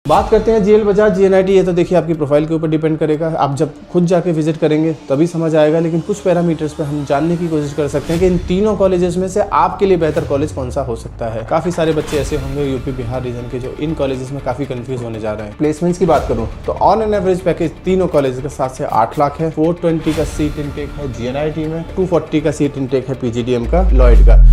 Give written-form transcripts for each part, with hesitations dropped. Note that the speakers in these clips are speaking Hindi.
बात करते हैं जीएल बजाज जीएनआईटी। ये तो देखिए आपकी प्रोफाइल के ऊपर डिपेंड करेगा, आप जब खुद जाके विजिट करेंगे तभी समझ आएगा, लेकिन कुछ पैरामीटर्स पे हम जानने की कोशिश कर सकते हैं कि इन तीनों कॉलेजेस में से आपके लिए बेहतर कॉलेज कौन सा हो सकता है। काफ़ी सारे बच्चे ऐसे होंगे यूपी बिहार रीजन के जो इन कॉलेजेस में काफ़ी कंफ्यूज होने जा रहे हैं। प्लेसमेंट्स की बात करूँ तो ऑन एन एवरेज पैकेज तीनों कॉलेज का 7 से 8 लाख है। 420 का सीट इनटेक है जीएनआईटी में, 240 का सीट इनटेक है पीजीडीएम का, लॉयड का।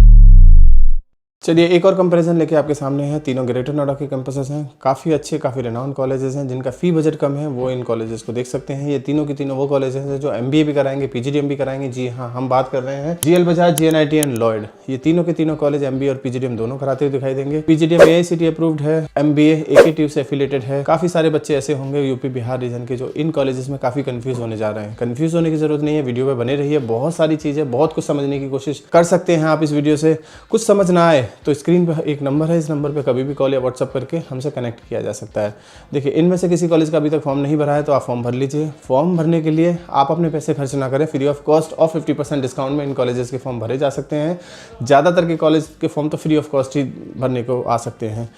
चलिए एक और कंपैरिजन लेके आपके सामने है। तीनों ग्रेटर नोएडा के कैंपसेस हैं, काफ़ी अच्छे काफ़ी रेनाउंड कॉलेजेस हैं। जिनका फ़ी बजट कम है वो इन कॉलेजेस को देख सकते हैं। ये तीनों की तीनों वो कॉलेजेस हैं जो एमबीए भी कराएंगे, पीजीडीएम भी कराएंगे। जी हाँ, हम बात कर रहे हैं GL Bajaj, GNIT and Lloyd. ये तीनों के तीनों कॉलेज एमबीए और पीजीडीएम दोनों कराते हुए दिखाई देंगे। पीजीडीएम एआईसीटीई अप्रूव्ड है, एमबीए एकेटीयू से एफिलेटेड है। काफ़ी सारे बच्चे ऐसे होंगे यूपी बिहार रीजन के जो इन कॉलेजेस में काफ़ी कंफ्यूज होने जा रहे हैं। कंफ्यूज होने की जरूरत नहीं है, वीडियो में बने रहिए। बहुत सारी चीज़ें, बहुत कुछ समझने की कोशिश कर सकते हैं आप इस वीडियो से। कुछ समझ ना आए तो स्क्रीन पर एक नंबर है, इस नंबर पे कभी भी कॉल या व्हाट्सअप करके हमसे कनेक्ट किया जा सकता है। देखिए इनमें से किसी कॉलेज का अभी तक फॉर्म नहीं भरा है तो आप फॉर्म भर लीजिए। फॉर्म भरने के लिए आप अपने पैसे खर्च ना करें, फ्री ऑफ कॉस्ट और 50% डिस्काउंट में इन कॉलेजेस के फॉर्म भरे जा सकते हैं। ज़्यादातर के कॉलेज के फॉर्म तो फ्री ऑफ कॉस्ट ही भरने को आ सकते हैं।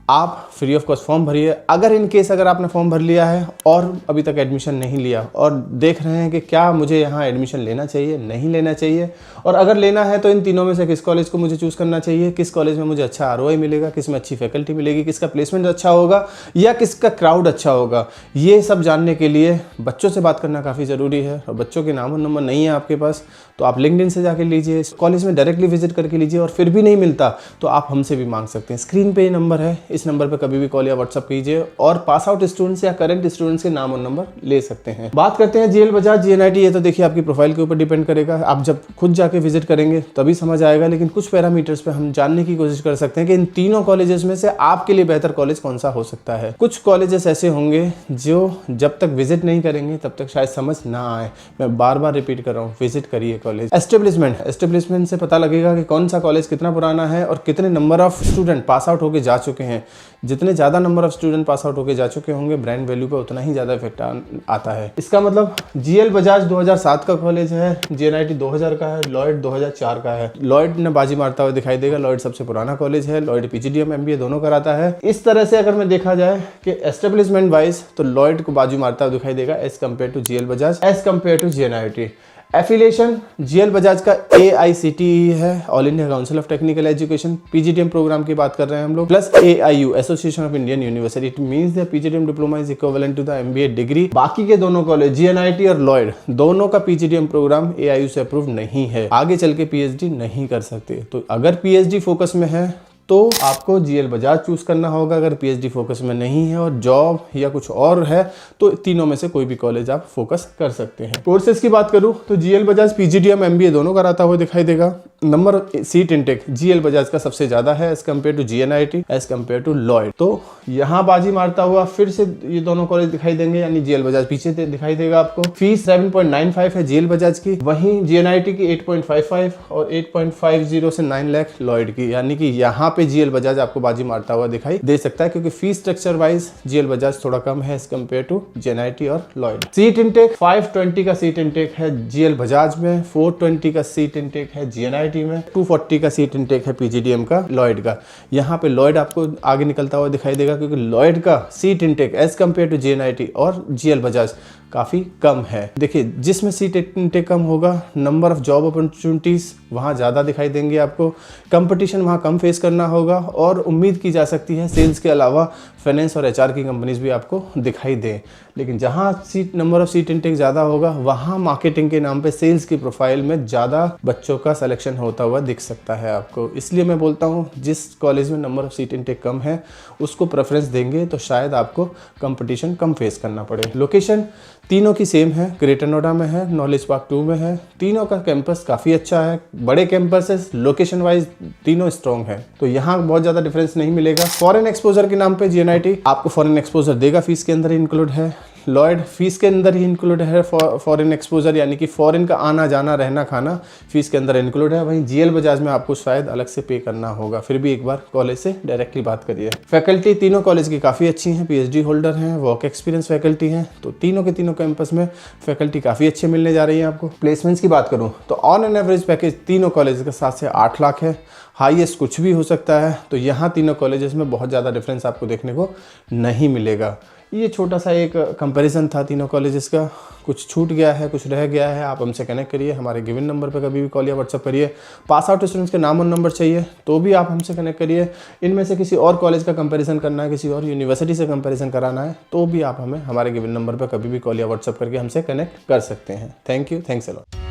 आप फ्री ऑफ कॉस्ट फॉर्म भरिए। अगर इन केस अगर आपने फॉर्म भर लिया है और अभी तक एडमिशन नहीं लिया और देख रहे हैं कि क्या मुझे यहाँ एडमिशन लेना चाहिए नहीं लेना चाहिए, और अगर लेना है तो इन तीनों में से किस कॉलेज को मुझे चूज़ करना चाहिए, किस कॉलेज में मुझे अच्छा आरओआई मिलेगा, किस में अच्छी फैकल्टी मिलेगी, किसका प्लेसमेंट अच्छा होगा या किसका क्राउड अच्छा होगा, ये सब जानने के लिए बच्चों से बात करना काफ़ी ज़रूरी है। और बच्चों के नाम और नंबर नहीं है आपके पास तो आप लिंक्डइन से जाके लीजिए, इस कॉलेज में डायरेक्टली विजिट करके लीजिए। और फिर भी नहीं मिलता तो आप हमसे भी मांग सकते हैं। स्क्रीन पे ये नंबर है, इस नंबर पे कभी भी कॉल या व्हाट्सअप कीजिए और पास आउट स्टूडेंट्स या करंट स्टूडेंट्स के नाम और नंबर ले सकते हैं। बात करते हैं जीएल बजाज जीएनआईटी। ये तो देखिए आपकी प्रोफाइल के ऊपर डिपेंड करेगा, आप जब खुद जाके विजिट करेंगे तभी समझ आएगा, लेकिन कुछ पैरामीटर्स पे हम जानने की कोशिश कर सकते हैं कि इन तीनों कॉलेजेस में से आपके लिए बेहतर कॉलेज कौन सा हो सकता है। कुछ कॉलेजेस ऐसे होंगे जो जब तक विजिट नहीं करेंगे तब तक शायद समझ ना आए। मैं बार बार रिपीट कर रहा हूँ, विजिट करिए कॉलेज। एस्टेब्लिशमेंट से पता लगेगा कि कौन सा कॉलेज कितना पुराना है और कितने number of student pass out होके जा चुके हैं। जितने ज़्यादा number of student pass out होके जा चुके होंगे ब्रांड वैल्यू पे उतना ही ज़्यादा इफेक्ट आता है। इसका मतलब जीएल बजाज 2007 का कॉलेज है, जीएनआईटी 2000 का है, लॉयड 2004 का है। लॉयड ने बाजी मारता हुआ दिखाई देगा। लॉयड सबसे पुराना कॉलेज है। लॉयड पीजीडीएम एमबीए दोनों कराता है। इस तरह से अगर मैं देखा जाए कि एस्टेब्लिशमेंट वाइज तो लॉयड को बाजी मारता हुआ दिखाई देगा as compare to GL Bajaj, as compare to GNIT. Affiliation GL Bajaj का एआईसीटीई है, all India council of technical education. PGDM program की बात कर रहे हैं हम लोग, plus AIU, association of Indian university. It means the PGDM diploma is equivalent to the MBA degree. बाकी के दोनों कॉलेज जीएनआईटी और लॉयड दोनों का पीजीडीएम प्रोग्राम एआईयू से अप्रूव नहीं है, आगे चल के पीएचडी नहीं कर सकते। तो अगर पीएचडी फोकस में है तो आपको जीएल बजाज चूज करना होगा। अगर पीएचडी फोकस में नहीं है और जॉब या कुछ और है तो तीनों में से कोई भी कॉलेज आप फोकस कर सकते हैं। कोर्सेज की बात करूं तो जीएल बजाज पीजीडीएम एमबीए दोनों कराता हुआ दिखाई देगा। Number seat intake GL Bajaj का सबसे ज्यादा है as compare to GNIT, as compare to Lloyd. तो यहाँ बाजी मारता हुआ फिर से ये दोनों कॉलेज दिखाई देंगे, यानी जीएल बजाज पीछे दिखाई देगा आपको। फीस 7.95 है जीएल बजाज की, वहीं जीएनआईटी की 8.55 और 8.50 से 9 लाख लॉयड की, यानी कि यहाँ पे जीएल बजाज आपको बाजी मारता हुआ दिखाई दे सकता है, क्योंकि fees structure wise GL Bajaj थोड़ा कम है एज कम्पेयर टू जीएनआईटी और लॉयड। सीट इनटेक 520 का सीट इनटेक है जीएल बजाज में, 420 का सीट इनटेक है जीएनआईटी में, 240 का सीट इनटेक है पीजीडीएम का, लॉयड का। यहाँ पे लॉयड आपको आगे निकलता हुआ दिखाई देगा, क्योंकि लॉयड का seat intake as compare to GNIT और जीएल बजाज काफ़ी कम है। देखिए जिसमें सीट इनटेक कम होगा, नंबर ऑफ जॉब अपॉर्चुनिटीज़ वहाँ ज़्यादा दिखाई देंगे आपको, कंपटीशन वहाँ कम फेस करना होगा और उम्मीद की जा सकती है सेल्स के अलावा फाइनेंस और एचआर की कंपनीज भी आपको दिखाई दें। लेकिन जहाँ नंबर ऑफ सीट इनटेक ज़्यादा होगा वहाँ मार्केटिंग के नाम पे सेल्स की प्रोफाइल में ज़्यादा बच्चों का सिलेक्शन होता हुआ दिख सकता है आपको। इसलिए मैं बोलता हूँ जिस कॉलेज में नंबर ऑफ सीट इनटेक कम है उसको प्रेफरेंस देंगे तो शायद आपको कंपटीशन कम फेस करना पड़े। लोकेशन तीनों की सेम है, ग्रेटर नोएडा में है, नॉलेज पार्क 2 में है। तीनों का कैंपस काफ़ी अच्छा है, बड़े कैंपस है, लोकेशन वाइज तीनों स्ट्रॉन्ग है, तो यहाँ बहुत ज़्यादा डिफरेंस नहीं मिलेगा। फॉरेन एक्सपोजर के नाम पे जीएनआईटी आपको फॉरेन एक्सपोजर देगा, फीस के अंदर इंक्लूड है। लॉयड फीस के अंदर ही इंक्लूड है फॉरेन एक्सपोजर, यानी कि फॉरेन का आना जाना रहना खाना फीस के अंदर इंक्लूड है। वहीं जीएल बजाज में आपको शायद अलग से पे करना होगा। फिर भी एक बार कॉलेज से डायरेक्टली बात करिए। फैकल्टी तीनों कॉलेज की काफ़ी अच्छी हैं, पीएचडी होल्डर हैं, वर्क एक्सपीरियंस फैकल्टी हैं, तो तीनों के तीनों कैंपस में फैकल्टी काफ़ी अच्छे मिलने जा रही है आपको। प्लेसमेंट्स की बात करूँ तो ऑन एन एवरेज पैकेज तीनों कॉलेज के साथ से 8 लाख है, हाईएस्ट कुछ भी हो सकता है। तो यहाँ तीनों कॉलेजेस में बहुत ज़्यादा डिफरेंस आपको देखने को नहीं मिलेगा। ये छोटा सा एक कंपैरिजन था तीनों कॉलेजेस का। कुछ छूट गया है, कुछ रह गया है, आप हमसे कनेक्ट करिए, हमारे गिवन नंबर पर कभी भी कॉल या व्हाट्सअप करिए। पास आउट स्टूडेंट्स के नाम और नंबर चाहिए तो भी आप हमसे कनेक्ट करिए। इनमें से किसी और कॉलेज का कंपैरिजन करना है, किसी और यूनिवर्सिटी से कंपैरिजन कराना है तो भी आप हमें हमारे गिवन नंबर पर कभी भी कॉल या व्हाट्सअप करके हमसे कनेक्ट कर सकते हैं। Thank you, thanks a lot.